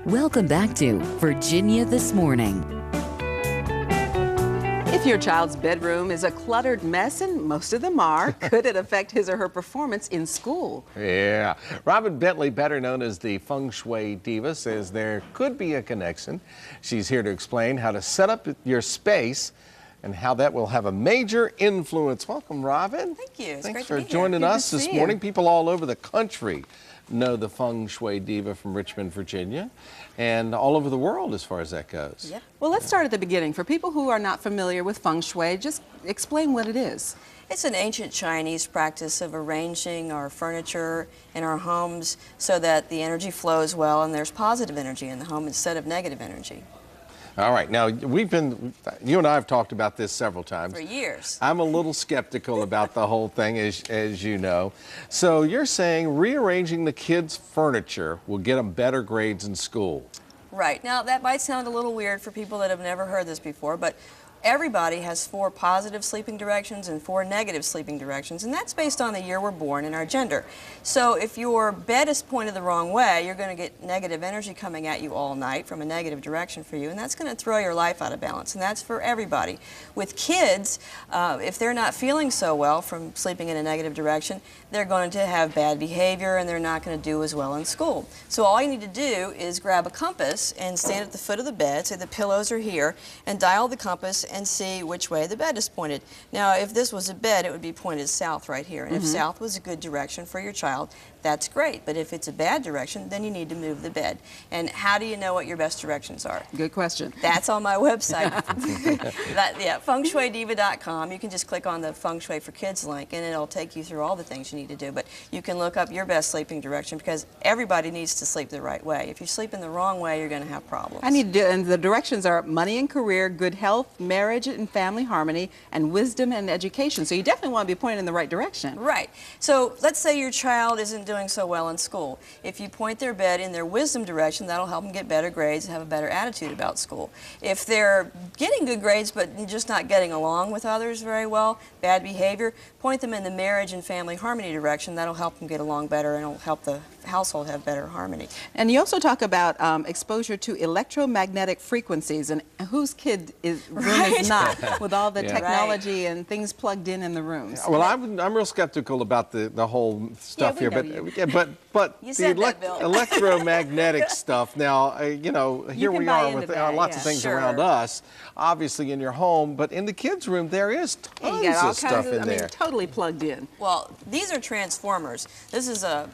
Welcome back to Virginia This Morning. If your child's bedroom is a cluttered mess, and most of them are, could it affect his or her performance in school? Yeah. Robin Bentley, better known as the Feng Shui Diva, says there could be a connection. She's here to explain how to set up your space and how that will have a major influence. Welcome, Robin. Thank you. It's Thanks great for to be joining here. us this morning. People all over the country know the Feng Shui Diva from Richmond, Virginia, and all over the world as far as that goes. Yeah. Well, let's start at the beginning. For people who are not familiar with Feng Shui, just explain what it is. It's an ancient Chinese practice of arranging our furniture in our homes so that the energy flows well and there's positive energy in the home instead of negative energy. All right. Now, you and I have talked about this several times. For years. I'm a little skeptical about the whole thing, as you know. So you're saying rearranging the kids' furniture will get them better grades in school. Right. Now, that might sound a little weird for people that have never heard this before, but everybody has 4 positive sleeping directions and 4 negative sleeping directions, and that's based on the year we're born and our gender. So if your bed is pointed the wrong way, you're going to get negative energy coming at you all night from a negative direction for you, and that's going to throw your life out of balance, and that's for everybody. With kids, if they're not feeling so well from sleeping in a negative direction, they're going to have bad behavior and they're not going to do as well in school. So all you need to do is grab a compass and stand at the foot of the bed, say the pillows are here, and dial the compass and see which way the bed is pointed. Now, if this was a bed, it would be pointed south right here. And if south was a good direction for your child, that's great. But if it's a bad direction, then you need to move the bed. And how do you know what your best directions are? Good question. That's on my website. fengshuidiva.com. You can just click on the Feng Shui for Kids link, and it'll take you through all the things you need to do. But you can look up your best sleeping direction because everybody needs to sleep the right way. If you sleep in the wrong way, you're going to have problems. And the directions are money and career, good health, marriage and family harmony, and wisdom and education. So you definitely want to be pointed in the right direction. Right. So let's say your child isn't doing so well in school. If you point their bed in their wisdom direction, that'll help them get better grades and have a better attitude about school. If they're getting good grades but just not getting along with others very well, bad behavior, point them in the marriage and family harmony direction. That'll help them get along better and it'll help the household have better harmony. And you also talk about exposure to electromagnetic frequencies, and whose kid room is not with all the technology and things plugged in the rooms. Well, I'm real skeptical about the whole stuff here, but the electromagnetic stuff. Now, you know, here we are with lots of things around us, obviously in your home, but in the kids' room there is tons of stuff in there. Totally plugged in. Well, these are transformers. This is a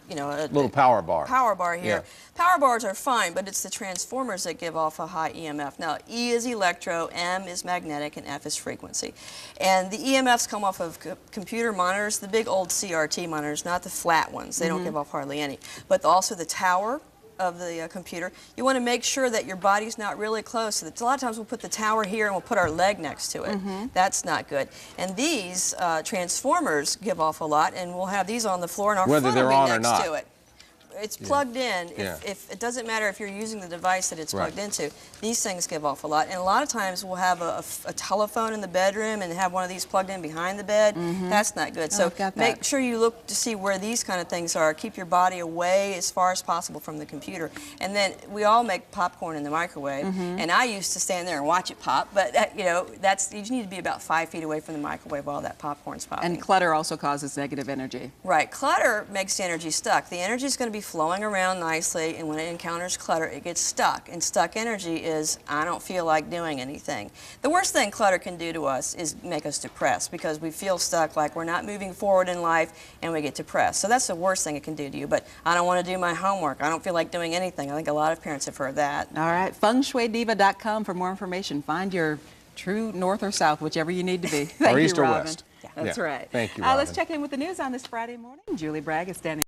little power bar. Power bar here. Yeah. Power bars are fine, but it's the transformers that give off a high EMF. Now, E is electro, M is magnetic, and F is frequency. And the EMFs come off of computer monitors, the big old CRT monitors, not the flat ones. They don't give off hardly any. But also the tower of the computer. You want to make sure that your body's not really close. So a lot of times we'll put the tower here and we'll put our leg next to it. That's not good. And these transformers give off a lot, and we'll have these on the floor and our phone will be next to it. It's plugged in. If it doesn't matter if you're using the device that it's plugged into, these things give off a lot. And a lot of times we'll have a telephone in the bedroom and have one of these plugged in behind the bed. That's not good. So make sure you look to see where these kind of things are. Keep your body away as far as possible from the computer. And then we all make popcorn in the microwave. And I used to stand there and watch it pop, but you know, you need to be about 5 feet away from the microwave while that popcorn's popping. And clutter also causes negative energy. Right. Clutter makes the energy stuck. The energy is going to be flowing around nicely, and when it encounters clutter, it gets stuck. And stuck energy is, I don't feel like doing anything. The worst thing clutter can do to us is make us depressed because we feel stuck, like we're not moving forward in life, and we get depressed. So that's the worst thing it can do to you. But I don't want to do my homework. I don't feel like doing anything. I think a lot of parents have heard that. All right. fengshuidiva.com for more information. Find your true north or south, whichever you need to be. Thank or you, east or Robin. west. That's right. Thank you, Robin. Let's check in with the news on this Friday morning. Julie Bragg is standing